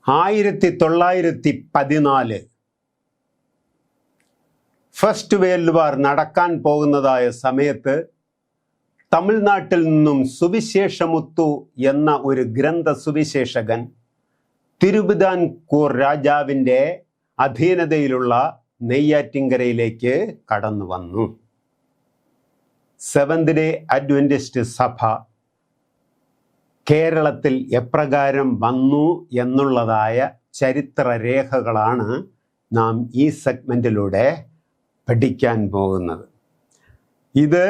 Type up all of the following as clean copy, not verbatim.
1914 first world war നടക്കാൻ പോകുന്നതായ സമയത്ത് തമിഴ്നാട്ടിൽ നിന്നും സുവിശേഷമുത്തു എന്ന ഒരു ഗ്രന്ഥ സുവിശേഷകൻ തിരുവിതാംകൂർ രാജാവിൻ്റെ അധീനതയിലുള്ള നെയ്യാറ്റിൻകരയിലേക്ക് കടന്നു വന്നു. സെവന്ത് ഡേ അഡ്വന്റിസ്റ്റ് സഭ കേരളത്തിൽ എപ്രകാരം വന്നു എന്നുള്ളതായ ചരിത്രരേഖകളാണ് നാം ഈ സെഗ്മെൻറ്റിലൂടെ പഠിക്കാൻ പോകുന്നത്. ഇത്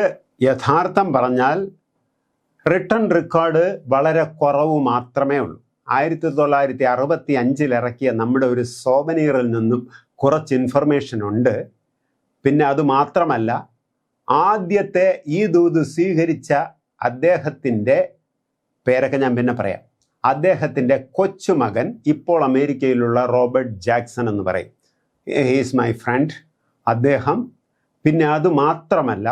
യഥാർത്ഥം പറഞ്ഞാൽ റിട്ടൺ റെക്കോർഡ് വളരെ കുറവ് മാത്രമേ ഉള്ളൂ. 1965 ഇറക്കിയ നമ്മുടെ ഒരു സോവനീറിൽ നിന്നും കുറച്ച് ഇൻഫർമേഷൻ ഉണ്ട്. പിന്നെ അതുമാത്രമല്ല, ആദ്യത്തെ ഈ ദൂത് സ്വീകരിച്ച അദ്ദേഹത്തിൻ്റെ പേരൊക്കെ ഞാൻ പിന്നെ പറയാം. അദ്ദേഹത്തിൻ്റെ കൊച്ചുമകൻ ഇപ്പോൾ അമേരിക്കയിലുള്ള റോബർട്ട് ജാക്സൺ എന്ന് പറയും. He's my friend. അദ്ദേഹം, പിന്നെ അതുമാത്രമല്ല,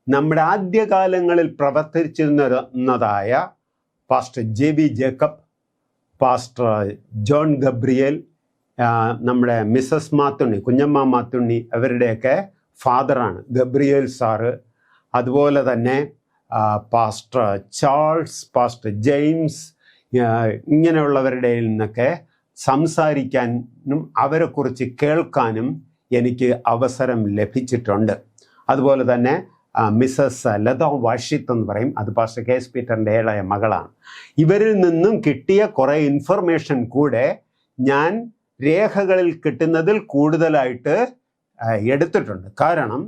നമ്മുടെ ആദ്യകാലങ്ങളിൽ പ്രവർത്തിച്ചിരുന്നതായ pastor JB Jacob, pastor John Gabriel, നമ്മുടെ മിസ്സസ് മാത്തുണ്ണി, കുഞ്ഞമ്മ മാത്തുണ്ണി, അവരുടെയൊക്കെ ഫാദറാണ് ഗബ്രിയേൽ സാറ്. അതുപോലെ തന്നെ പാസ്റ്റർ ചാൾസ്, പാസ്റ്റർ ജെയിംസ്, ഇങ്ങനെയുള്ളവരുടെ നിന്നൊക്കെ സംസാരിക്കാനും അവരെക്കുറിച്ച് കേൾക്കാനും എനിക്ക് അവസരം ലഭിച്ചിട്ടുണ്ട്. അതുപോലെ തന്നെ മിസ്സസ് ലത വാഷിത്ത് എന്ന് പറയും, അത് പാസ്റ്റർ KS പീറ്ററിൻ്റെ ഏളയ മകളാണ്. ഇവരിൽ നിന്നും കിട്ടിയ കുറേ ഇൻഫർമേഷൻ കൂടെ ഞാൻ രേഖകളിൽ കിട്ടുന്നതിൽ കൂടുതലായിട്ട് എടുത്തിട്ടുണ്ട്. കാരണം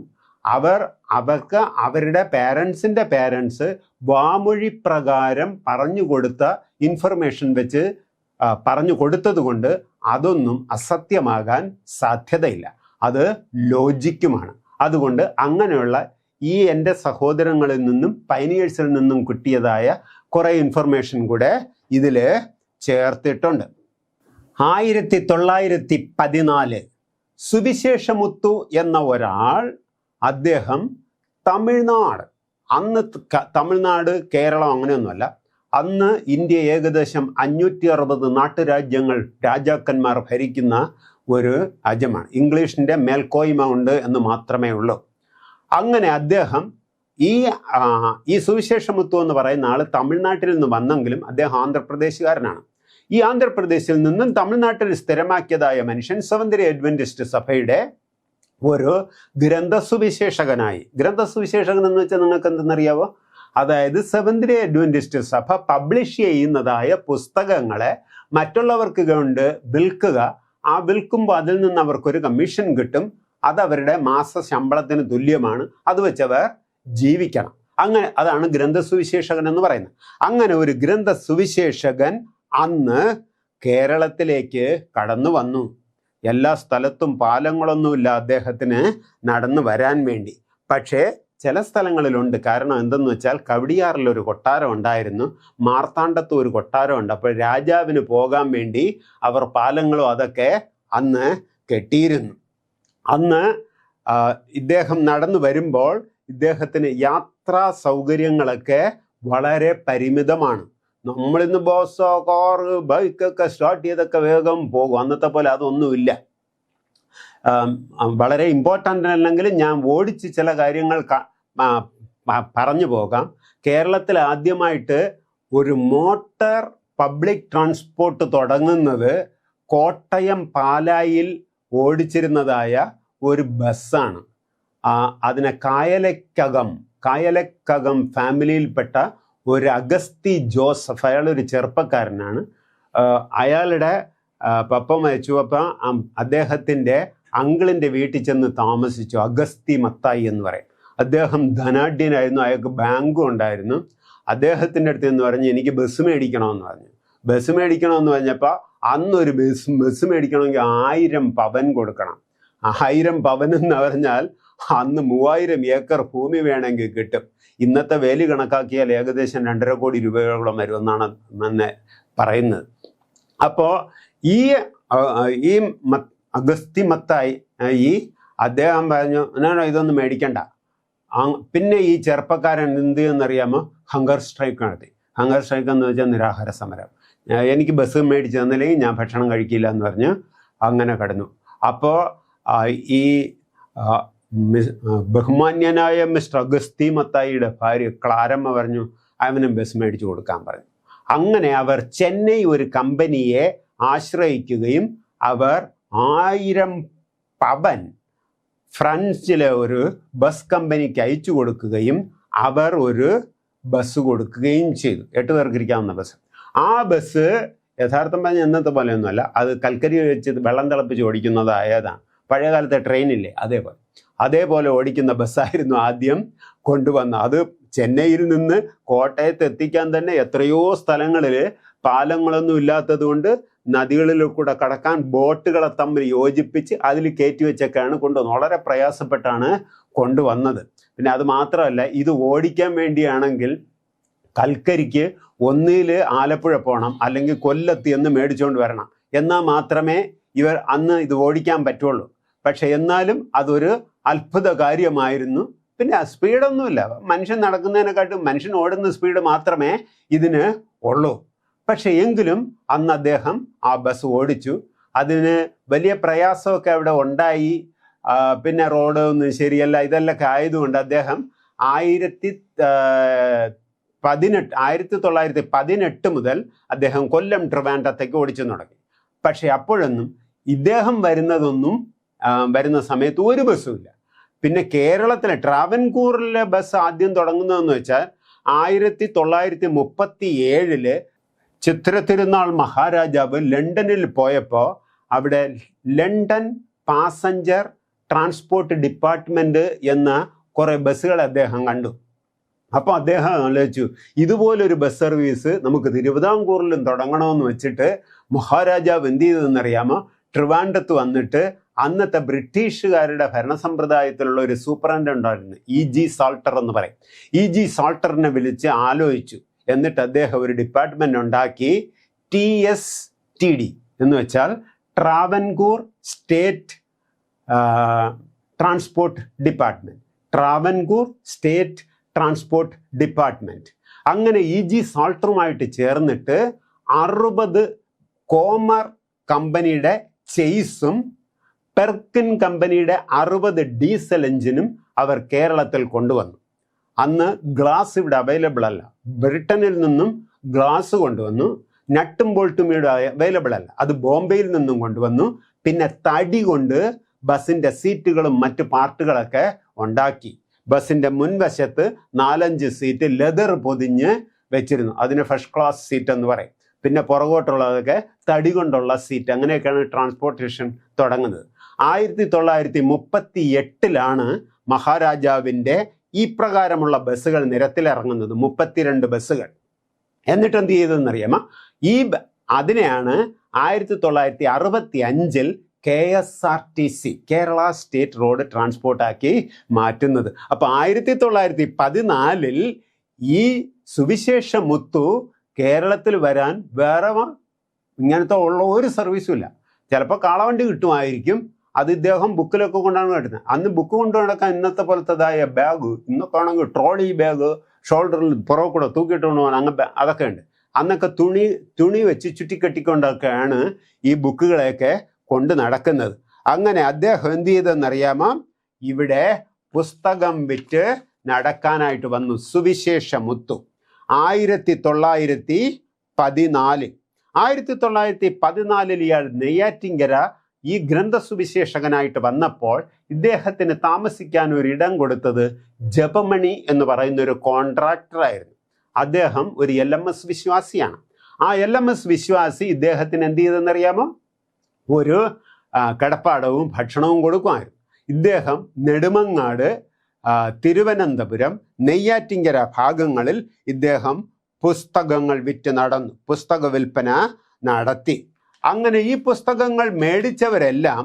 അവർക്ക് അവരുടെ പേരൻസ് വാമൊഴി പ്രകാരം പറഞ്ഞു കൊടുത്ത ഇൻഫർമേഷൻ വെച്ച് പറഞ്ഞു കൊടുത്തത് കൊണ്ട് അതൊന്നും അസത്യമാകാൻ സാധ്യതയില്ല. അത് ലോജിക്കുമാണ്. അതുകൊണ്ട് അങ്ങനെയുള്ള ഈ എൻ്റെ സഹോദരങ്ങളിൽ നിന്നും പൈനിയേഴ്സിൽ നിന്നും കിട്ടിയതായ കുറേ ഇൻഫർമേഷൻ കൂടെ ഇതിൽ ചേർത്തിട്ടുണ്ട്. 1914 സുവിശേഷമുത്തു എന്ന ഒരാൾ, അദ്ദേഹം തമിഴ്നാട്, അന്ന് തമിഴ്നാട് കേരളം അങ്ങനെയൊന്നുമല്ല, അന്ന് ഇന്ത്യ ഏകദേശം 560 നാട്ടുരാജ്യങ്ങൾ രാജാക്കന്മാർ ഭരിക്കുന്ന ഒരു രാജ്യമാണ്. ഇംഗ്ലീഷിൻ്റെ മേൽക്കോയ്മ ഉണ്ട് എന്ന് മാത്രമേ ഉള്ളൂ. അങ്ങനെ അദ്ദേഹം ഈ സുവിശേഷമുത്തു എന്ന് പറയുന്ന ആൾ തമിഴ്നാട്ടിൽ നിന്ന് വന്നെങ്കിലും അദ്ദേഹം ആന്ധ്രാപ്രദേശുകാരനാണ്. ഈ ആന്ധ്രാപ്രദേശിൽ നിന്നും തമിഴ്നാട്ടിൽ സ്ഥിരമാക്കിയതായ മനുഷ്യൻ സെവന്ത് ഡേ അഡ്വന്റിസ്റ്റ് സഭയുടെ ഒരു ഗ്രന്ഥസുവിശേഷകനായി. ഗ്രന്ഥസുവിശേഷകൻ എന്ന് വെച്ചാൽ നിങ്ങൾക്ക് എന്തെന്നറിയാവോ? അതായത് സെവന്ത് ഡേ അഡ്വന്റിസ്റ്റ് സഭ പബ്ലിഷ് ചെയ്യുന്നതായ പുസ്തകങ്ങളെ മറ്റുള്ളവർക്ക് കൊണ്ട് വിൽക്കുക. ആ വിൽക്കുമ്പോൾ അതിൽ നിന്ന് അവർക്കൊരു കമ്മീഷൻ കിട്ടും. അത് അവരുടെ മാസ ശമ്പളത്തിന് തുല്യമാണ്. അത് വെച്ചവർ ജീവിക്കണം. അങ്ങനെ അതാണ് ഗ്രന്ഥസുവിശേഷകൻ എന്ന് പറയുന്നത്. അങ്ങനെ ഒരു ഗ്രന്ഥസുവിശേഷകൻ അന്ന് കേരളത്തിലേക്ക് കടന്നു വന്നു. എല്ലാ സ്ഥലത്തും പാലങ്ങളൊന്നുമില്ല അദ്ദേഹത്തിന് നടന്നു വരാൻ വേണ്ടി. പക്ഷേ ചില സ്ഥലങ്ങളിലുണ്ട്. കാരണം എന്തെന്ന് വെച്ചാൽ കവടിയാറിലൊരു കൊട്ടാരം ഉണ്ടായിരുന്നു, മാർത്താണ്ഡത്ത് ഒരു കൊട്ടാരമുണ്ട്. അപ്പോൾ രാജാവിന് പോകാൻ വേണ്ടി അവർ പാലങ്ങളും അതൊക്കെ അന്ന് കെട്ടിയിരുന്നു. അന്ന് ഇദ്ദേഹം നടന്നു വരുമ്പോൾ ഇദ്ദേഹത്തിന് യാത്രാ സൗകര്യങ്ങളൊക്കെ വളരെ പരിമിതമാണ്. നമ്മളിന്ന് ബസ്സോ കാറ് ബൈക്കൊക്കെ സ്റ്റാർട്ട് ചെയ്തൊക്കെ വേഗം പോകും. അന്നത്തെ പോലെ അതൊന്നുമില്ല. വളരെ ഇമ്പോർട്ടൻ്റ് അല്ലെങ്കിലും ഞാൻ ഓടിച്ച് ചില കാര്യങ്ങൾ പറഞ്ഞു പോകാം. കേരളത്തിൽ ആദ്യമായിട്ട് ഒരു മോട്ടോർ പബ്ലിക് ട്രാൻസ്പോർട്ട് തുടങ്ങുന്നത് കോട്ടയം പാലായിൽ ഓടിച്ചിരുന്നതായ ഒരു ബസ്സാണ്. അതിനെ കായലക്കകം ഫാമിലിയിൽപ്പെട്ട ഒരു അഗസ്തി ജോസഫ്, അയാളൊരു ചെറുപ്പക്കാരനാണ്. അയാളുടെ പപ്പ മരിച്ചു. അപ്പം അദ്ദേഹത്തിൻ്റെ അങ്കിളിൻ്റെ വീട്ടിൽ ചെന്ന് താമസിച്ചു. അഗസ്തി മത്തായി എന്ന് പറയും. അദ്ദേഹം ധനാഢ്യനായിരുന്നു, അയാൾക്ക് ബാങ്കും ഉണ്ടായിരുന്നു. അദ്ദേഹത്തിൻ്റെ അടുത്ത് എന്ന് പറഞ്ഞ് എനിക്ക് ബസ് മേടിക്കണമെന്ന് പറഞ്ഞു. ബസ് മേടിക്കണമെന്ന് പറഞ്ഞപ്പോൾ അന്നൊരു ബസ് മേടിക്കണമെങ്കിൽ 1000 പവൻ കൊടുക്കണം. 1000 പവൻ എന്ന് പറഞ്ഞാൽ അന്ന് 3000 ഏക്കർ ഭൂമി വേണമെങ്കിൽ കിട്ടും. ഇന്നത്തെ വേലി കണക്കാക്കിയാൽ ഏകദേശം 2.5 കോടി രൂപയോളം വരുമെന്നാണ് എന്നെ പറയുന്നത്. അപ്പോൾ ഈ അഗസ്തി മത്തായി അദ്ദേഹം പറഞ്ഞു, ഞാനോ ഇതൊന്നും മേടിക്കണ്ട. പിന്നെ ഈ ചെറുപ്പക്കാരൻ എന്ത് ചെയ്യുന്നറിയാമോ? ഹങ്കർ സ്ട്രൈക്ക് നടത്തി. ഹങ്കർ സ്ട്രൈക്ക് എന്ന് വെച്ചാൽ നിരാഹാര സമരം. എനിക്ക് ബസ് മേടിച്ച് തന്നില്ലെങ്കിൽ ഞാൻ ഭക്ഷണം കഴിക്കില്ല എന്ന് പറഞ്ഞ് അങ്ങനെ കടന്നു. അപ്പോൾ ഈ ബഹുമാന്യനായ മിസ്റ്റർ അഗസ്തി മത്തായിയുടെ ഭാര്യ ക്ലാരമ്മ പറഞ്ഞു അവനും ബസ് മേടിച്ചു കൊടുക്കാൻ പറഞ്ഞു. അങ്ങനെ അവർ ചെന്നൈ ഒരു കമ്പനിയെ ആശ്രയിക്കുകയും അവർ 1000 പവൻ ഫ്രാൻസിലെ ഒരു ബസ് കമ്പനിക്ക് അയച്ചു കൊടുക്കുകയും അവർ ഒരു ബസ് കൊടുക്കുകയും ചെയ്തു. 8 പേർക്ക് ഇരിക്കാവുന്ന ബസ്. ആ ബസ് യഥാർത്ഥം പറഞ്ഞാൽ ഇന്നത്തെ പോലെയൊന്നുമല്ല, അത് കൽക്കരി വെച്ച് വെള്ളം തിളപ്പിച്ച് ഓടിക്കുന്നതായതാണ്. പഴയ കാലത്തെ ട്രെയിനില്ലേ അതേപോലെ ഓടിക്കുന്ന ബസ്സായിരുന്നു ആദ്യം കൊണ്ടുവന്നത്. അത് ചെന്നൈയിൽ നിന്ന് കോട്ടയത്ത് എത്തിക്കാൻ തന്നെ എത്രയോ സ്ഥലങ്ങളിൽ പാലങ്ങളൊന്നും ഇല്ലാത്തത് കൊണ്ട് നദികളിൽ കൂടെ കടക്കാൻ ബോട്ടുകളെ തമ്മിൽ യോജിപ്പിച്ച് അതിൽ കയറ്റി വെച്ചൊക്കെയാണ് കൊണ്ടുവന്നത്. വളരെ പ്രയാസപ്പെട്ടാണ് കൊണ്ടുവന്നത്. പിന്നെ അത് മാത്രമല്ല, ഇത് ഓടിക്കാൻ വേണ്ടിയാണെങ്കിൽ കൽക്കരിക്ക് ഒന്നിൽ ആലപ്പുഴ പോകണം, അല്ലെങ്കിൽ കൊല്ലത്ത് എന്ന് മേടിച്ചുകൊണ്ട് വരണം. എന്നാൽ മാത്രമേ ഇവർ അന്ന് ഇത് ഓടിക്കാൻ പറ്റുള്ളൂ. പക്ഷെ എന്നാലും അതൊരു അത്ഭുത കാര്യമായിരുന്നു. പിന്നെ സ്പീഡൊന്നുമില്ല, മനുഷ്യൻ നടക്കുന്നതിനെക്കാട്ടും മനുഷ്യൻ ഓടുന്ന സ്പീഡ് മാത്രമേ ഇതിന് ഉള്ളൂ. പക്ഷെ എങ്കിലും അന്ന് അദ്ദേഹം ആ ബസ് ഓടിച്ചു. അതിന് വലിയ പ്രയാസമൊക്കെ അവിടെ ഉണ്ടായി. പിന്നെ റോഡ് ഒന്നും ശരിയല്ല, ഇതെല്ലാം ആയതുകൊണ്ട് അദ്ദേഹം 1918 മുതൽ അദ്ദേഹം കൊല്ലം ട്രിവാൻഡ്രത്തേക്ക് ഓടിച്ചു തുടങ്ങി. പക്ഷെ അപ്പോഴൊന്നും ഇദ്ദേഹം വരുന്ന സമയത്ത് ഒരു ബസ്സുമില്ല. പിന്നെ കേരളത്തിലെ ട്രാവൻകൂറിലെ ബസ് ആദ്യം തുടങ്ങുന്നതെന്ന് വെച്ചാൽ 1937 ചിത്ര തിരുനാൾ മഹാരാജാവ് ലണ്ടനിൽ പോയപ്പോൾ അവിടെ ലണ്ടൻ പാസഞ്ചർ ട്രാൻസ്പോർട്ട് ഡിപ്പാർട്ട്മെൻറ്റ് എന്ന കുറേ ബസ്സുകൾ അദ്ദേഹം കണ്ടു. അപ്പോൾ അദ്ദേഹം ആലോചിച്ചു, ഇതുപോലൊരു ബസ് സർവീസ് നമുക്ക് തിരുവിതാംകൂറിലും തുടങ്ങണമെന്ന് വെച്ചിട്ട് മഹാരാജാവ് എന്ത് ചെയ്തതെന്നറിയാമോ? ട്രിവാൻഡ്രത്ത് വന്നിട്ട് അന്നത്തെ ബ്രിട്ടീഷുകാരുടെ ഭരണസമ്പ്രദായത്തിലുള്ള ഒരു സൂപ്രണ്ട് ഉണ്ടായിരുന്നു, E.G. സാൾട്ടർ എന്ന് പറയും. E.G. സാൾട്ടറിനെ വിളിച്ച് ആലോചിച്ചു. എന്നിട്ട് അദ്ദേഹം ഒരു ഡിപ്പാർട്ട്മെന്റ് ഉണ്ടാക്കി, TSTD എന്ന് വെച്ചാൽ Travancore state transport department. Travancore state transport department. അങ്ങനെ E.G. സാൾട്ടറുമായിട്ട് ചേർന്നിട്ട് 60 കോമർ കമ്പനിയുടെ ചെയ്സും പെർക്കിൻ കമ്പനിയുടെ 60 ഡീസൽ എഞ്ചിനും അവർ കേരളത്തിൽ കൊണ്ടുവന്നു. അന്ന് ഗ്ലാസ് ഇവിടെ അവൈലബിൾ അല്ല. ബ്രിട്ടനിൽ നിന്നും ഗ്ലാസ് കൊണ്ടുവന്നു. നട്ടും ബോൾട്ടും ഇവിടെ അവൈലബിൾ അല്ല, അത് ബോംബെയിൽ നിന്നും കൊണ്ടുവന്നു. പിന്നെ തടി കൊണ്ട് ബസ്സിൻ്റെ സീറ്റുകളും മറ്റ് പാർട്ടുകളൊക്കെ ഉണ്ടാക്കി. ബസ്സിൻ്റെ മുൻവശത്ത് 4-5 സീറ്റ് ലെതർ പൊതിഞ്ഞ് വെച്ചിരുന്നു. അതിന് ഫസ്റ്റ് ക്ലാസ് സീറ്റ് എന്ന് പറയും. പിന്നെ പുറകോട്ടുള്ളതൊക്കെ തടി കൊണ്ടുള്ള സീറ്റ്. അങ്ങനെയൊക്കെയാണ് ട്രാൻസ്പോർട്ടേഷൻ തുടങ്ങുന്നത്. 1938 മഹാരാജാവിൻ്റെ ഈ പ്രകാരമുള്ള ബസ്സുകൾ നിരത്തിലിറങ്ങുന്നത്, 32 ബസ്സുകൾ. എന്നിട്ട് എന്ത് ചെയ്തതെന്നറിയാമോ? അതിനെയാണ് 1965 KSRTC കേരള സ്റ്റേറ്റ് റോഡ് ട്രാൻസ്പോർട്ടാക്കി മാറ്റുന്നത്. അപ്പോൾ 1914 ഈ സുവിശേഷ മുത്തു കേരളത്തിൽ വരാൻ വേറെ ഇങ്ങനത്തെ ഉള്ള ഒരു സർവീസും ഇല്ല. ചിലപ്പോൾ കാളവണ്ടി കിട്ടുമായിരിക്കും, അത് ഇദ്ദേഹം ബുക്കിലൊക്കെ കൊണ്ടാണ് കിട്ടുന്നത്. അന്ന് ബുക്ക് കൊണ്ടു നടക്കാൻ ഇന്നത്തെ പോലത്തേതായ ബാഗ്, ഇന്നൊക്കെ ആണെങ്കിൽ ട്രോളി ബാഗ് ഷോൾഡറിൽ പുറകെ കൂടെ തൂക്കിയിട്ടുകൊണ്ട് പോകണം, അങ്ങനെ അതൊക്കെ ഉണ്ട്. അന്നൊക്കെ തുണി വെച്ച് ചുറ്റിക്കെട്ടിക്കൊണ്ടൊക്കെയാണ് ഈ ബുക്കുകളെയൊക്കെ കൊണ്ട് നടക്കുന്നത്. അങ്ങനെ അദ്ദേഹം എന്ത് ചെയ്തെന്നറിയാമോ? ഇവിടെ പുസ്തകം വിറ്റ് നടക്കാനായിട്ട് വന്നു. സുവിശേഷ മുത്തു 1914 ഇയാൾ നെയ്യാറ്റിങ്കര ഈ ഗ്രന്ഥസുവിശേഷകനായിട്ട് വന്നപ്പോൾ ഇദ്ദേഹത്തിന് താമസിക്കാൻ ഒരിടം കൊടുത്തത് ജപമണി എന്ന് പറയുന്ന ഒരു കോൺട്രാക്ടറായിരുന്നു. അദ്ദേഹം ഒരു LMS വിശ്വാസിയാണ്. ആ LMS വിശ്വാസി ഇദ്ദേഹത്തിന് എന്ത് ചെയ്തെന്നറിയാമോ? ഒരു കിടപ്പാടവും ഭക്ഷണവും കൊടുക്കുമായിരുന്നു. ഇദ്ദേഹം നെടുമങ്ങാട്, തിരുവനന്തപുരം, നെയ്യാറ്റിങ്കര ഭാഗങ്ങളിൽ ഇദ്ദേഹം പുസ്തകങ്ങൾ വിറ്റ് നടന്നു, പുസ്തക വിൽപ്പന നടത്തി. അങ്ങനെ ഈ പുസ്തകങ്ങൾ മേടിച്ചവരെല്ലാം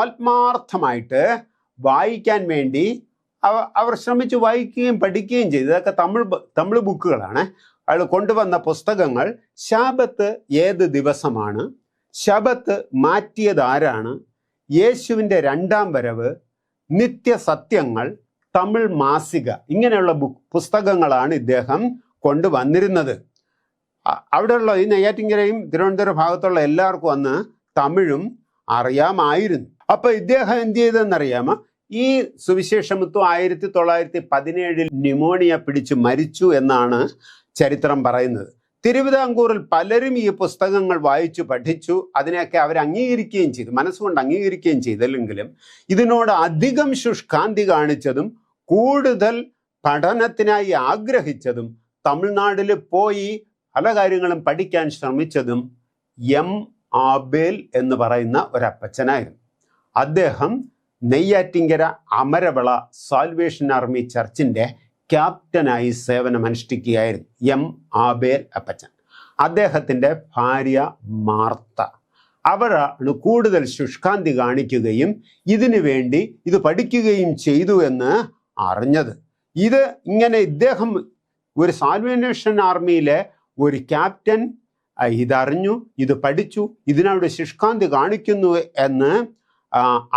ആത്മാർത്ഥമായിട്ട് വായിക്കാൻ വേണ്ടി അവർ ശ്രമിച്ചു വായിക്കുകയും പഠിക്കുകയും ചെയ്തു. ഇതൊക്കെ തമിഴ് ബുക്കുകളാണ്. അയാൾ കൊണ്ടുവന്ന പുസ്തകങ്ങൾ ശബത്ത് ഏത് ദിവസമാണ്, ശബത്ത് മാറ്റിയത് ആരാണ്, യേശുവിൻ്റെ 2ാം വരവ്, നിത്യസത്യങ്ങൾ, തമിഴ് മാസിക, ഇങ്ങനെയുള്ള പുസ്തകങ്ങളാണ് ഇദ്ദേഹം കൊണ്ടുവന്നിരുന്നത്. അവിടെയുള്ള ഈ നെയ്യാറ്റിൻകരയും തിരുവനന്തപുരം ഭാഗത്തുള്ള എല്ലാവർക്കും അന്ന് തമിഴും അറിയാമായിരുന്നു. അപ്പൊ ഇദ്ദേഹം എന്ത് ചെയ്തെന്നറിയാമോ? ഈ സുവിശേഷമുത്വം 1917 ന്യൂമോണിയ പിടിച്ച് മരിച്ചു എന്നാണ് ചരിത്രം പറയുന്നത്. തിരുവിതാംകൂറിൽ പലരും ഈ പുസ്തകങ്ങൾ വായിച്ചു പഠിച്ചു, അതിനെയൊക്കെ അവർ അംഗീകരിക്കുകയും ചെയ്തു, മനസ്സുകൊണ്ട് അംഗീകരിക്കുകയും ചെയ്തില്ലെങ്കിലും ഇതിനോട് അധികം ശുഷ്കാന്തി കാണിച്ചതും കൂടുതൽ പഠനത്തിനായി ആഗ്രഹിച്ചതും തമിഴ്നാട്ടിൽ പോയി പല കാര്യങ്ങളും പഠിക്കാൻ ശ്രമിച്ചതും എം ആബേൽ എന്ന് പറയുന്ന ഒരപ്പച്ചനായിരുന്നു. അദ്ദേഹം നെയ്യാറ്റിൻകര അമരവിള സാൽവേഷൻ ആർമി ചർച്ചിൻ്റെ ക്യാപ്റ്റനായി സേവനമനുഷ്ഠിക്കുകയായിരുന്നു എം ആബേൽ അപ്പച്ചൻ. അദ്ദേഹത്തിൻ്റെ ഭാര്യ മാർത്ത, അവരാണ് കൂടുതൽ ശുഷ്കാന്തി കാണിക്കുകയും ഇതിനു വേണ്ടി ഇത് പഠിക്കുകയും ചെയ്തു എന്ന് അറിഞ്ഞത്. ഇത് ഇങ്ങനെ ഇദ്ദേഹം ഒരു സാൽവേഷൻ ആർമിയിലെ ഒരു ക്യാപ്റ്റൻ ഇതറിഞ്ഞു, ഇത് പഠിച്ചു, ഇതിനവിടെ ശുഷ്കാന്തി കാണിക്കുന്നു എന്ന്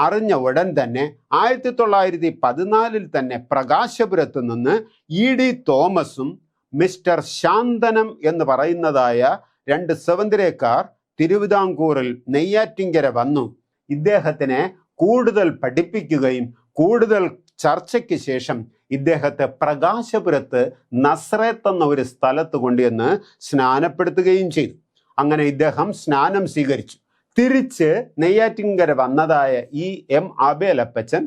അറിഞ്ഞ ഉടൻ തന്നെ 1914 തന്നെ പ്രകാശപുരത്ത് നിന്ന് ED തോമസും മിസ്റ്റർ ശാന്തനം എന്ന് പറയുന്നതായ 2 സെവന്തിരക്കാർ തിരുവിതാംകൂറിൽ നെയ്യാറ്റിൻകര വന്നു. ഇദ്ദേഹത്തിനെ കൂടുതൽ പഠിപ്പിക്കുകയും കൂടുതൽ ചർച്ചയ്ക്ക് ശേഷം ഇദ്ദേഹത്തെ പ്രകാശപുരത്ത് നസ്രത്ത് എന്ന ഒരു സ്ഥലത്ത് കൊണ്ടുവന്ന് സ്നാനപ്പെടുത്തുകയും ചെയ്തു. അങ്ങനെ ഇദ്ദേഹം സ്നാനം സ്വീകരിച്ചു. തിരിച്ച് നെയ്യാറ്റിൻകര വന്നതായ ഈ എം ആബേൽ അപ്പച്ചൻ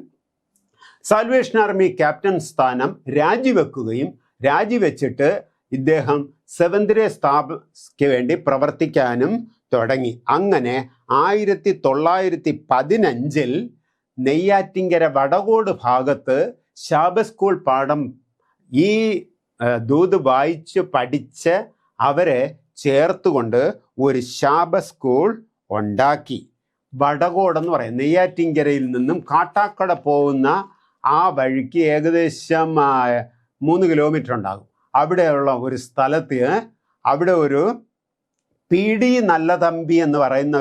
സാൽവേഷൻ ആർമി ക്യാപ്റ്റൻ സ്ഥാനം രാജിവെക്കുകയും രാജിവെച്ചിട്ട് ഇദ്ദേഹം സെവന്തിരെ സ്ഥാപനയ്ക്ക് വേണ്ടി പ്രവർത്തിക്കാനും തുടങ്ങി. അങ്ങനെ 1915 നെയ്യാറ്റിൻകര വടകോട് ഭാഗത്ത് ശാബത്ത് സ്കൂൾ പാഠം ഈ ദൂത് വായിച്ച് പഠിച്ച് അവരെ ചേർത്തുകൊണ്ട് ഒരു ശാബത്ത് സ്കൂൾ ഉണ്ടാക്കി. വടകോടെന്ന് പറയും നെയ്യാറ്റിൻകരയിൽ നിന്നും കാട്ടാക്കട പോകുന്ന ആ വഴിക്ക് ഏകദേശം 3 കിലോമീറ്റർ ഉണ്ടാകും. അവിടെയുള്ള ഒരു സ്ഥലത്ത് അവിടെ ഒരു PD നല്ലതമ്പി എന്ന് പറയുന്ന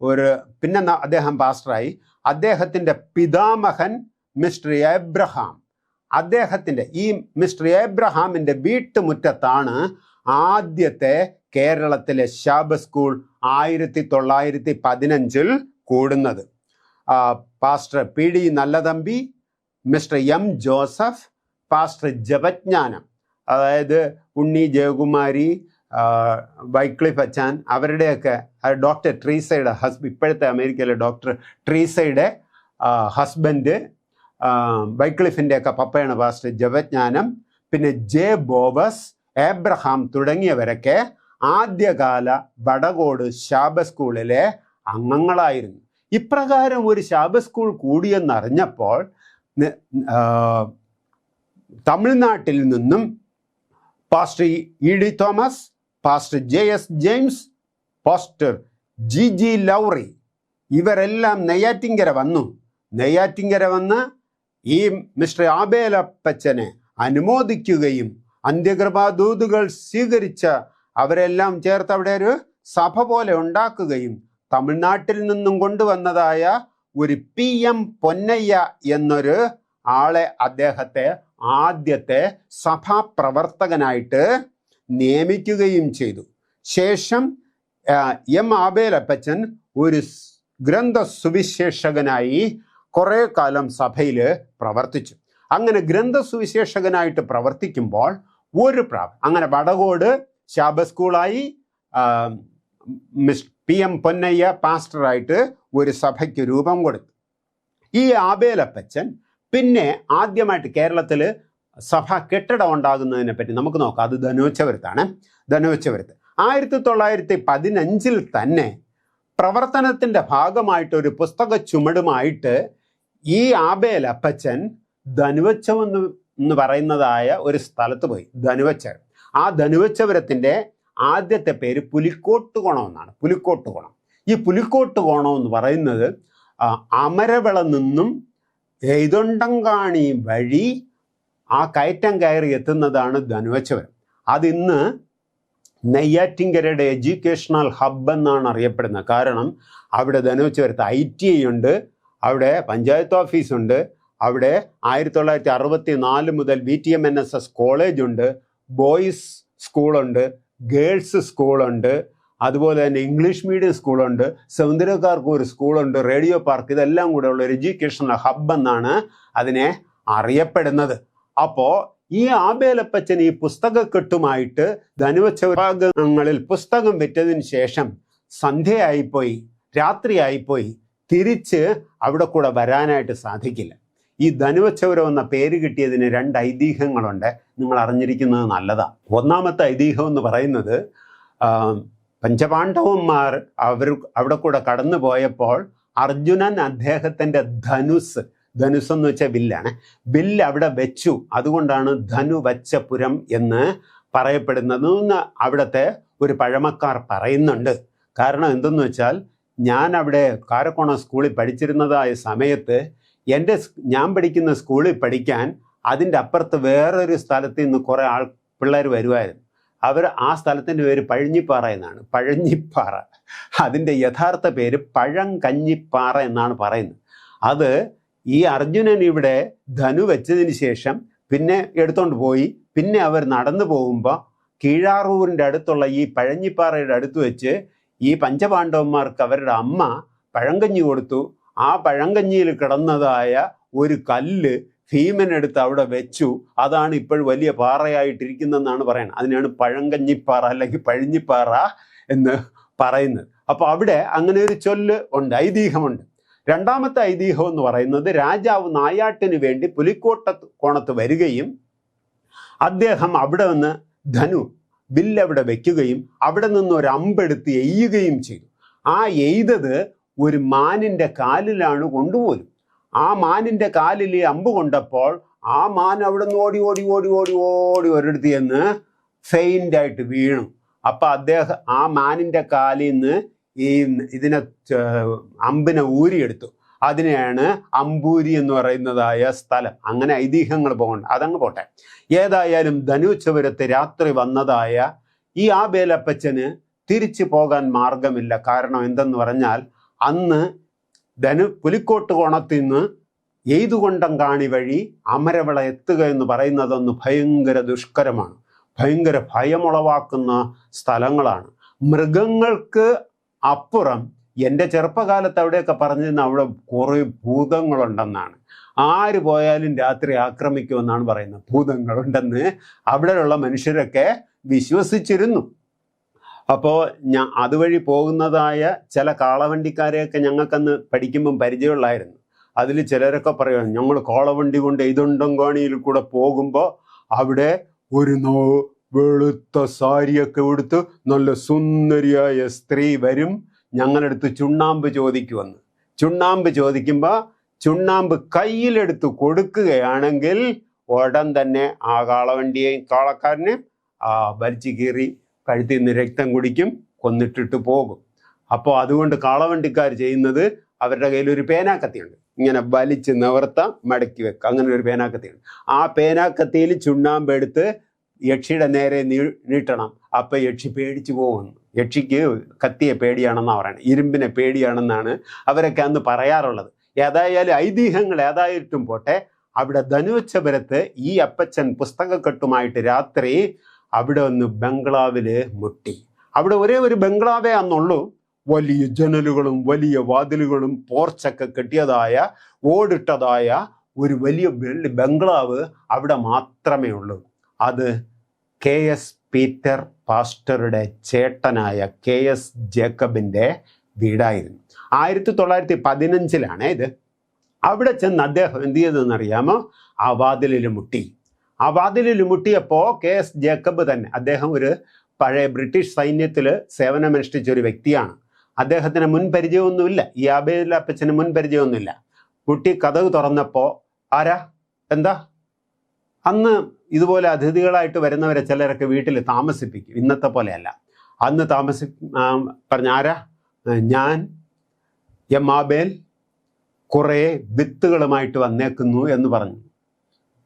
ഒരു പിന്നെ അദ്ദേഹം പാസ്റ്ററായി. അദ്ദേഹത്തിൻ്റെ പിതാമഹൻ മിസ്റ്റർ എബ്രഹാം, അദ്ദേഹത്തിൻ്റെ ഈ മിസ്റ്റർ എബ്രഹാമിൻ്റെ വീട്ടുമുറ്റത്താണ് ആദ്യത്തെ കേരളത്തിലെ ശാബത്ത് സ്കൂൾ 1915 കൂടുന്നത്. Pastor PD Nallathambi, mister M Joseph, pastor Japagnanam, അതായത് ഉണ്ണി ജയകുമാരി, വൈക്ലിഫ് അച്ചാൻ, അവരുടെയൊക്കെ ഡോക്ടർ ട്രീസയുടെ ഇപ്പോഴത്തെ അമേരിക്കയിലെ ഡോക്ടർ ട്രീസയുടെ ഹസ്ബൻഡ്, വൈക്ലിഫിൻ്റെയൊക്കെ പപ്പയാണ് പാസ്റ്റർ ജപജ്ഞാനം, പിന്നെ ജെ ബോബസ്, എബ്രഹാം തുടങ്ങിയവരൊക്കെ ആദ്യകാല വടകോട് ശാബത്ത് സ്കൂളിലെ അംഗങ്ങളായിരുന്നു. ഇപ്രകാരം ഒരു ശാബത്ത് സ്കൂൾ കൂടിയെന്നറിഞ്ഞപ്പോൾ തമിഴ്നാട്ടിൽ നിന്നും pastor ED Thomas, pastor JS James, pastor GG Lawrie ഇവരെല്ലാം നെയ്യാറ്റിൻകര വന്നു. നെയ്യാറ്റിൻകര വന്ന് ഈ മിസ്റ്റർ ആബേൽ അപ്പച്ചനെ അനുമോദിക്കുകയും അന്ത്യകൃപാദൂതുകൾ സ്വീകരിച്ച അവരെല്ലാം ചേർത്ത് അവിടെ ഒരു സഭ പോലെ ഉണ്ടാക്കുകയും തമിഴ്നാട്ടിൽ നിന്നും കൊണ്ടുവന്നതായ ഒരു PM പൊന്നയ്യ എന്നൊരു ആളെ അദ്ദേഹത്തെ ആദ്യത്തെ സഭാപ്രവർത്തകനായിട്ട് നിയമിക്കുകയും ചെയ്തു. ശേഷം M ആബേൽ അപ്പച്ചൻ ഒരു ഗ്രന്ഥ സുവിശേഷകനായി കുറേ കാലം സഭയിൽ പ്രവർത്തിച്ചു. അങ്ങനെ ഗ്രന്ഥ സുവിശേഷകനായിട്ട് പ്രവർത്തിക്കുമ്പോൾ അങ്ങനെ വടകോട് ശാബത്ത് സ്കൂളായി, PM പൊന്നയ്യ പാസ്റ്ററായിട്ട് ഒരു സഭയ്ക്ക് രൂപം കൊടുത്തു. ഈ ആബേൽ അപ്പച്ചൻ പിന്നെ ആദ്യമായിട്ട് കേരളത്തിൽ സഭ കെട്ടിടം ഉണ്ടാകുന്നതിനെ പറ്റി നമുക്ക് നോക്കാം. അത് ധനുവച്ചപുരത്താണ്. ധനുവച്ചപുരത്ത് 1915 തന്നെ പ്രവർത്തനത്തിൻ്റെ ഭാഗമായിട്ട് ഒരു പുസ്തക ചുമടുമായിട്ട് ഈ ആബേൽ അപ്പച്ചൻ ധനുവച്ചം എന്ന് പറയുന്നതായ ഒരു സ്ഥലത്ത് പോയി. ധനുവച്ചപുരം. ആ ധനുവച്ചപുരത്തിൻ്റെ ആദ്യത്തെ പേര് പുലിക്കോട്ടുകോണം എന്നാണ്. പുലിക്കോട്ടുകോണം. ഈ പുലിക്കോട്ടുകോണം എന്ന് പറയുന്നത് അമരവിള നിന്നും എയ്തൊണ്ടങ്കാണി വഴി ആ കയറ്റം കയറി എത്തുന്നതാണ് ധനുവച്ചപുരം. അതിന്ന് നെയ്യാറ്റിൻകരയുടെ എഡ്യൂക്കേഷണൽ ഹബ്ബ് എന്നാണ് അറിയപ്പെടുന്നത്. കാരണം അവിടെ ധനുവച്ചപുരത്ത് ITI ഉണ്ട്, അവിടെ പഞ്ചായത്ത് ഓഫീസുണ്ട്, അവിടെ 1964 മുതൽ VTMNSS കോളേജ് ഉണ്ട്, ബോയ്സ് സ്കൂളുണ്ട്, ഗേൾസ് സ്കൂളുണ്ട്, അതുപോലെ തന്നെ ഇംഗ്ലീഷ് മീഡിയം സ്കൂളുണ്ട്, സൗന്ദര്യക്കാർക്ക് ഒരു സ്കൂളുണ്ട്, റേഡിയോ പാർക്ക്, ഇതെല്ലാം കൂടെ ഉള്ള ഒരു എഡ്യൂക്കേഷണൽ ഹബ് എന്നാണ് അതിനെ അറിയപ്പെടുന്നത്. അപ്പോൾ ഈ ആബേലപ്പച്ചൻ ഈ പുസ്തകക്കെട്ടുമായിട്ട് ധനുവച്ച വിഭാഗങ്ങളിൽ പുസ്തകം വിറ്റതിന് ശേഷം സന്ധ്യയായിപ്പോയി, രാത്രിയായിപ്പോയി, തിരിച്ച് അവിടെ കൂടെ വരാനായിട്ട് സാധിക്കില്ല. ഈ ധനുവച്ചവരം എന്ന പേര് കിട്ടിയതിന് 2 ഐതിഹ്യങ്ങളുണ്ട്, നിങ്ങൾ അറിഞ്ഞിരിക്കുന്നത് നല്ലതാണ്. ഒന്നാമത്തെ ഐതിഹ്യം എന്ന് പറയുന്നത് പഞ്ചപാണ്ഡവന്മാർ അവിടെ കൂടെ കടന്നു പോയപ്പോൾ അർജുനൻ അദ്ദേഹത്തിൻ്റെ ധനുസ് എന്ന് വെച്ചാൽ വില്ലാണ്, വില്ല് അവിടെ വെച്ചു, അതുകൊണ്ടാണ് ധനുവച്ചപുരം എന്ന് പറയപ്പെടുന്നതെന്ന് അവിടുത്തെ ഒരു പഴമക്കാർ പറയുന്നുണ്ട്. കാരണം എന്തെന്ന് വെച്ചാൽ, ഞാൻ അവിടെ കാരക്കോണം സ്കൂളിൽ പഠിച്ചിരുന്നതായ സമയത്ത് ഞാൻ പഠിക്കുന്ന സ്കൂളിൽ പഠിക്കാൻ അതിൻ്റെ അപ്പുറത്ത് വേറൊരു സ്ഥലത്ത് നിന്ന് കുറേ പിള്ളേർ വരുമായിരുന്നു. ആ സ്ഥലത്തിൻ്റെ പേര് പഴഞ്ഞിപ്പാറ എന്നാണ്. പഴഞ്ഞിപ്പാറ, അതിൻ്റെ യഥാർത്ഥ പേര് പഴങ്കഞ്ഞിപ്പാറ എന്നാണ് പറയുന്നത്. അത് ഈ അർജുനൻ ഇവിടെ ധനു വെച്ചതിന് ശേഷം പിന്നെ എടുത്തോണ്ട് പോയി. പിന്നെ അവർ നടന്നു പോകുമ്പോൾ കീഴാറൂരിൻ്റെ അടുത്തുള്ള ഈ പഴഞ്ഞിപ്പാറയുടെ അടുത്ത് വെച്ച് ഈ പഞ്ചപാണ്ഡവന്മാർക്ക് അവരുടെ അമ്മ പഴങ്കഞ്ഞി കൊടുത്തു. ആ പഴങ്കഞ്ഞിയിൽ കിടന്നതായ ഒരു കല്ല് ഭീമനെടുത്ത് അവിടെ വെച്ചു. അതാണ് ഇപ്പോൾ വലിയ പാറയായിട്ടിരിക്കുന്നതെന്നാണ് പറയുന്നത്. അതിനാണ് പഴങ്കഞ്ഞിപ്പാറ അല്ലെങ്കിൽ പഴഞ്ഞിപ്പാറ എന്ന് പറയുന്നത്. അപ്പോൾ അവിടെ അങ്ങനെ ഒരു ചൊല്ല് ഉണ്ട്, ഐതിഹ്യമുണ്ട്. രണ്ടാമത്തെ ഐതിഹ്യം എന്ന് പറയുന്നത്, രാജാവ് നായാട്ടിന് വേണ്ടി പുലിക്കോട്ടത്ത് വരികയും അദ്ദേഹം അവിടെ നിന്ന് വില്ലവിടെ വെക്കുകയും അവിടെ നിന്ന് ഒരു അമ്പെടുത്ത് എയ്യുകയും ചെയ്തു. ആ എയ്തത് ഒരു മാനിൻ്റെ കാലിലാണ് കൊണ്ടുപോലും. ആ മാനിൻ്റെ കാലിൽ അമ്പ് കൊണ്ടപ്പോൾ ആ മാൻ അവിടെ നിന്ന് ഓടി ഓടി ഓടി ഓടി ഓടി ഒരിടത്ത് ചെന്ന് ഫെയിൻ്റായിട്ട് വീണു. അപ്പം അദ്ദേഹം ആ മാനിൻ്റെ കാലിൽ നിന്ന് ഇതിനെ അമ്പിനെ ഊരിയെടുത്തു. അതിനെയാണ് അമ്പൂരി എന്ന് പറയുന്നതായ സ്ഥലം. അങ്ങനെ ഐതിഹ്യങ്ങൾ പോകണ്ട, അതങ്ങ് പോട്ടെ. ഏതായാലും ധനുച്ചപുരത്ത് രാത്രി വന്നതായ ഈ ആബേലപ്പച്ചന് തിരിച്ചു പോകാൻ മാർഗമില്ല. കാരണം എന്തെന്ന് പറഞ്ഞാൽ, അന്ന് പുലിക്കോട്ട് കോണത്തിൽ നിന്ന് എയ്തുകൊണ്ടം കാണി വഴി അമരവിള എത്തുക എന്ന് പറയുന്നതൊന്ന് ഭയങ്കര ദുഷ്കരമാണ്, ഭയങ്കര ഭയമുളവാക്കുന്ന സ്ഥലങ്ങളാണ്. മൃഗങ്ങൾക്ക് അപ്പുറം എൻ്റെ ചെറുപ്പകാലത്ത് അവിടെയൊക്കെ പറഞ്ഞിരുന്ന അവിടെ കുറേ ഭൂതങ്ങളുണ്ടെന്നാണ്. ആര് പോയാലും രാത്രി ആക്രമിക്കുമെന്നാണ് പറയുന്നത്. ഭൂതങ്ങളുണ്ടെന്ന് അവിടെയുള്ള മനുഷ്യരൊക്കെ വിശ്വസിച്ചിരുന്നു. അപ്പോൾ അതുവഴി പോകുന്നതായ ചില കാളവണ്ടിക്കാരെയൊക്കെ ഞങ്ങൾക്കന്ന് പഠിക്കുമ്പം പരിചയമുള്ളായിരുന്നു. അതിൽ ചിലരൊക്കെ പറയുക, ഞങ്ങൾ കാളവണ്ടി കൊണ്ട് എയ്തുണ്ടങ്കാണിയിൽ കൂടെ പോകുമ്പോൾ അവിടെ ഒരു വെളുത്ത സാരിയൊക്കെ എടുത്ത് നല്ല സുന്ദരിയായ സ്ത്രീ വരും, ഞങ്ങളടുത്ത് ചുണ്ണാമ്പ് ചോദിക്കുമെന്ന്. ചുണ്ണാമ്പ് ചോദിക്കുമ്പോൾ ചുണ്ണാമ്പ് കയ്യിലെടുത്ത് കൊടുക്കുകയാണെങ്കിൽ ഉടൻ തന്നെ ആ കാളവണ്ടിയെയും കാളക്കാരനെയും വലിച്ചു കീറി കഴുത്തിൽ നിന്ന് രക്തം കുടിക്കും, കൊന്നിട്ടിട്ട് പോകും. അപ്പോൾ അതുകൊണ്ട് കാളവണ്ടിക്കാർ ചെയ്യുന്നത്, അവരുടെ കയ്യിൽ ഒരു പേനാക്കത്തിയുണ്ട്, ഇങ്ങനെ വലിച്ച് നിവർത്താം, മടക്കി വെക്കുക, അങ്ങനെ ഒരു പേനാക്കത്തിയുണ്ട്. ആ പേനാക്കത്തിയിൽ ചുണ്ണാമ്പ് എടുത്ത് യക്ഷിയുടെ നേരെ നീട്ടണം. അപ്പം യക്ഷി പേടിച്ചു പോകുന്നു. യക്ഷിക്ക് കത്തിയെ പേടിയാണെന്നാണ് പറയുന്നത്, ഇരുമ്പിനെ പേടിയാണെന്നാണ് അവരൊക്കെ അന്ന് പറയാറുള്ളത്. ഏതായാലും ഐതിഹ്യങ്ങൾ ഏതായിട്ടും പോട്ടെ, അവിടെ ധനുവച്ചപുരത്ത് ഈ അപ്പച്ചൻ പുസ്തകക്കെട്ടുമായിട്ട് രാത്രി അവിടെ ഒന്ന് ബംഗ്ലാവിൽ മുട്ടി. അവിടെ ഒരേ ഒരു ബംഗ്ലാവേ അന്നുള്ളൂ. വലിയ ജനലുകളും വലിയ വാതിലുകളും പോർച്ചൊക്കെ കെട്ടിയതായ ഓടിട്ടതായ ഒരു വലിയ ബംഗ്ലാവ് അവിടെ മാത്രമേ ഉള്ളൂ. അത് KS പീറ്റർ പാസ്റ്ററുടെ ചേട്ടനായ KS ജേക്കബിൻ്റെ വീടായിരുന്നു. 1915 ഇത്. അവിടെ ചെന്ന് അദ്ദേഹം എന്ത് ചെയ്തതെന്നറിയാമോ? ആ വാതിലിൽ മുട്ടി. ആ വാതിലിൽ മുട്ടിയപ്പോൾ KS ജേക്കബ് തന്നെ, അദ്ദേഹം ഒരു പഴയ ബ്രിട്ടീഷ് സൈന്യത്തിൽ സേവനമനുഷ്ഠിച്ച ഒരു വ്യക്തിയാണ്. അദ്ദേഹത്തിന് മുൻ പരിചയമൊന്നുമില്ല, ഈ ആബേലപ്പച്ചന് മുൻ പരിചയമൊന്നുമില്ല. കുട്ടി കതക് തുറന്നപ്പോൾ ആരാ എന്താ? അന്ന് ഇതുപോലെ അതിഥികളായിട്ട് വരുന്നവരെ ചിലരൊക്കെ വീട്ടിൽ താമസിപ്പിക്കും, ഇന്നത്തെ പോലെയല്ല. അന്ന് പറഞ്ഞ ആരാ? ഞാൻ ആബേൽ കുറേ വിത്തുകളുമായിട്ട് വന്നേക്കുന്നു എന്ന് പറഞ്ഞു.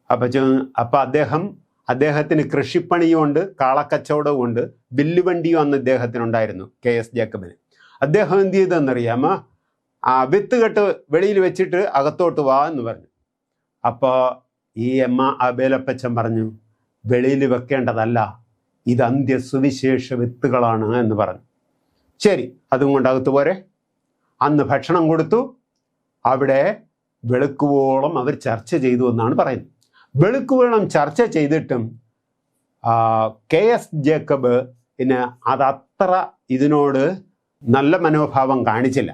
അപ്പം അദ്ദേഹത്തിന് കൃഷിപ്പണിയും ഉണ്ട്, കാളക്കച്ചവടവും ഉണ്ട്, വില്ലുവണ്ടിയും അന്ന് ഇദ്ദേഹത്തിനുണ്ടായിരുന്നു, KS ജേക്കബിന്. അദ്ദേഹം എന്ത് ചെയ്തെന്നറിയാമോ? ആ വിത്ത് കെട്ട് വെളിയിൽ വെച്ചിട്ട് അകത്തോട്ട് വാ എന്ന് പറഞ്ഞു. അപ്പോൾ ഈ ആബേലപ്പച്ചൻ പറഞ്ഞു, വെളിയിൽ വെക്കേണ്ടതല്ല, ഇത് അന്ത്യസുവിശേഷ വിത്തുകളാണ് എന്ന് പറഞ്ഞു. ശരി, അതും കൊണ്ട് അകത്ത് പോരെ. അന്ന് ഭക്ഷണം കൊടുത്തു. അവിടെ വെളുക്കുവോളം അവർ ചർച്ച ചെയ്തു എന്നാണ് പറയുന്നത്. വെളുക്കുവോളം ചർച്ച ചെയ്തിട്ടും KS ജേക്കബ് അതത്ര ഇതിനോട് നല്ല മനോഭാവം കാണിച്ചില്ല,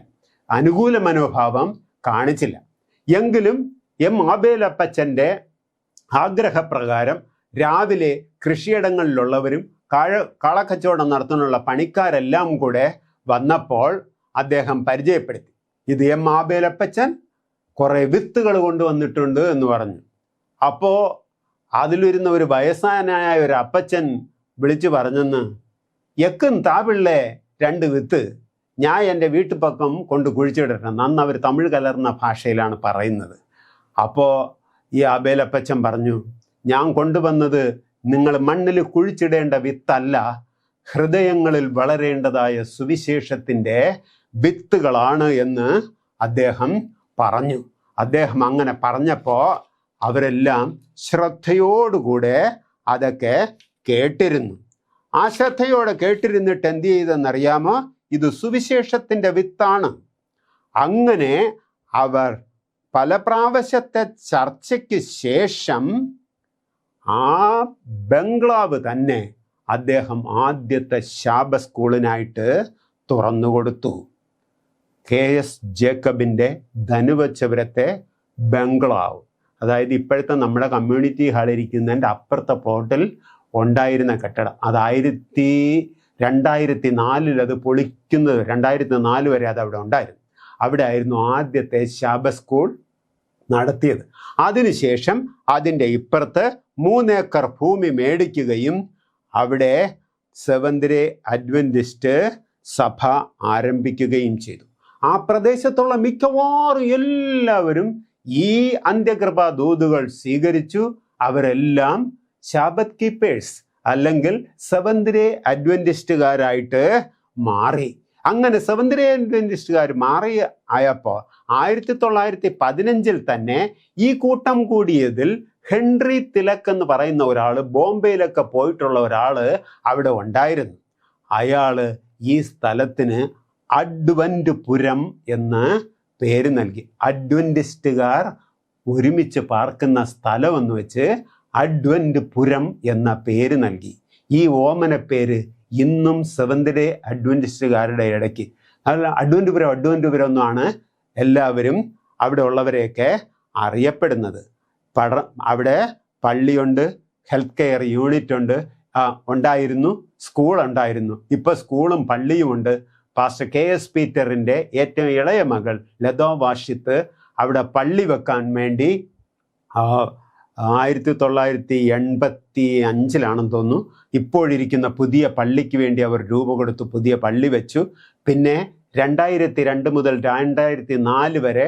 അനുകൂല മനോഭാവം കാണിച്ചില്ല. എങ്കിലും ആബേലപ്പച്ചൻ്റെ ആഗ്രഹപ്രകാരം രാവിലെ കൃഷിയിടങ്ങളിലുള്ളവരും കളക്കച്ചവടം നടത്താനുള്ള പണിക്കാരെല്ലാം കൂടെ വന്നപ്പോൾ അദ്ദേഹം പരിചയപ്പെടുത്തി, ഇത് ആബേലപ്പച്ചൻ കുറേ വിത്തുകൾ കൊണ്ടുവന്നിട്ടുണ്ട് എന്ന് പറഞ്ഞു. അപ്പോൾ അതിലിരുന്ന ഒരു വയസ്സാനായ ഒരു അപ്പച്ചൻ വിളിച്ചു പറഞ്ഞെന്ന്, എക്കും താപിള്ളേ 2 വിത്ത് ഞാൻ എൻ്റെ വീട്ടുപക്കം കൊണ്ട് കുഴിച്ചിടട്ടെ. നന്ന് അവർ തമിഴ് കലർന്ന ഭാഷയിലാണ് പറയുന്നത്. അപ്പോൾ ഈ ആബേലപ്പച്ചൻ പറഞ്ഞു, ഞാൻ കൊണ്ടുവന്നത് നിങ്ങൾ മണ്ണിൽ കുഴിച്ചിടേണ്ട വിത്തല്ല, ഹൃദയങ്ങളിൽ വളരേണ്ടതായ സുവിശേഷത്തിൻ്റെ വിത്തുകളാണ് എന്ന് അദ്ദേഹം പറഞ്ഞു. അദ്ദേഹം അങ്ങനെ പറഞ്ഞപ്പോൾ അവരെല്ലാം ശ്രദ്ധയോടുകൂടെ അതൊക്കെ കേട്ടിരുന്നു. ആ ശ്രദ്ധയോടെ കേട്ടിരുന്നിട്ട് എന്ത് ചെയ്തെന്നറിയാമോ? ഇത് സുവിശേഷത്തിൻ്റെ വിത്താണ്. അങ്ങനെ അവർ പല പ്രാവശ്യത്തെ ചർച്ചയ്ക്ക് ശേഷം ആ ബംഗ്ലാവ് തന്നെ അദ്ദേഹം ആദ്യത്തെ ശാബ സ്കൂളിനായിട്ട് തുറന്നുകൊടുത്തു. KS ജേക്കബിൻ്റെ ധനുവച്ചപുരത്തെ ബംഗ്ലാവ്, അതായത് ഇപ്പോഴത്തെ നമ്മുടെ കമ്മ്യൂണിറ്റി ഹാളിരിക്കുന്നതിൻ്റെ അപ്പുറത്തെ പ്ലോട്ടിൽ ഉണ്ടായിരുന്ന കെട്ടിടം. അത് 2004 അത് പൊളിക്കുന്നത്, 2004 വരെ അത് അവിടെ ഉണ്ടായിരുന്നു. അവിടെ ആയിരുന്നു ആദ്യത്തെ ശാബ സ്കൂൾ നടത്തിയത്. അതിനുശേഷം അതിൻ്റെ ഇപ്പുറത്ത് 3 ഏക്കർ ഭൂമി മേടിക്കുകയും അവിടെ സെവന്ത് ഡേ അഡ്വന്റിസ്റ്റ് സഭ ആരംഭിക്കുകയും ചെയ്തു. ആ പ്രദേശത്തുള്ള മിക്കവാറും എല്ലാവരും ഈ അന്ത്യകൃപാ ദൂതുകൾ സ്വീകരിച്ചു. അവരെല്ലാം ശാബത്ത് കീപ്പേഴ്സ് അല്ലെങ്കിൽ സെവന്ത് ഡേ അഡ്വന്റിസ്റ്റുകാരായിട്ട് മാറി. അങ്ങനെ സെവന്ത് ഡേ അഡ്വന്റിസ്റ്റുകാർ മാറി ആയപ്പോൾ 1915 തന്നെ ഈ കൂട്ടം കൂടിയതിൽ ഹെൻറി തിലക് എന്ന് പറയുന്ന ഒരാൾ, ബോംബെയിലൊക്കെ പോയിട്ടുള്ള ഒരാൾ അവിടെ ഉണ്ടായിരുന്നു. അയാൾ ഈ സ്ഥലത്തിന് അഡ്വന്റ്പുരം എന്ന് പേര് നൽകി. അഡ്വന്റിസ്റ്റുകാർ ഒരുമിച്ച് പാർക്കുന്ന സ്ഥലം എന്ന് വെച്ച് അഡ്വന്റ്പുരം എന്ന പേര് നൽകി. ഈ ഓമന പേര് ഇന്നും സെവന്ത് ഡേ അഡ്വന്റിസ്റ്റുകാരുടെ ഇടയ്ക്ക് അഡ്വന്റ്പുരം എന്നാണ് എല്ലാവരും അവിടെ ഉള്ളവരെയൊക്കെ അറിയപ്പെടുന്നത്. അവിടെ പള്ളിയുണ്ട്, ഹെൽത്ത് കെയർ യൂണിറ്റ് ഉണ്ട്, ഉണ്ടായിരുന്നു, സ്കൂൾ ഉണ്ടായിരുന്നു. ഇപ്പോൾ സ്കൂളും പള്ളിയുമുണ്ട്. പാസ്റ്റർ KS പീറ്ററിൻ്റെ ഏറ്റവും ഇളയ മകൾ ലതോ വാഷിത്ത് അവിടെ പള്ളി വെക്കാൻ വേണ്ടി 1985 തോന്നുന്നു ഇപ്പോഴിരിക്കുന്ന പുതിയ പള്ളിക്ക് വേണ്ടി അവർ രൂപ കൊടുത്തു പുതിയ പള്ളി വെച്ചു. പിന്നെ 2002 മുതൽ 2004 വരെ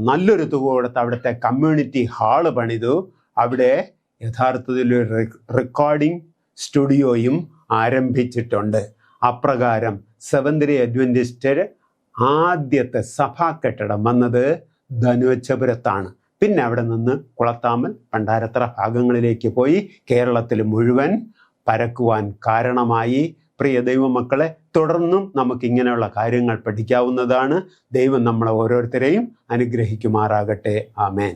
നല്ലൊരു തുക കൊടുത്ത് അവിടുത്തെ കമ്മ്യൂണിറ്റി ഹാള് പണിതു. അവിടെ യഥാർത്ഥത്തിൽ ഒരു റെക്കോർഡിംഗ് സ്റ്റുഡിയോയും ആരംഭിച്ചിട്ടുണ്ട്. അപ്രകാരം സെവന്ത് ഡേ അഡ്വന്റിസ്റ്റ് ആദ്യത്തെ സഭാ കെട്ടിടം വന്നത് ധനുവച്ചപുരത്താണ്. പിന്നെ അവിടെ നിന്ന് കുളത്താമൽ, പണ്ടാരത്തറ ഭാഗങ്ങളിലേക്ക് പോയി കേരളത്തിൽ മുഴുവൻ പരക്കുവാൻ കാരണമായി. പ്രിയ ദൈവമക്കളെ, തുടർന്നും നമുക്കിങ്ങനെയുള്ള കാര്യങ്ങൾ പഠിക്കാവുന്നതാണ്. ദൈവം നമ്മളെ ഓരോരുത്തരെയും അനുഗ്രഹിക്കുമാറാകട്ടെ. ആമേൻ.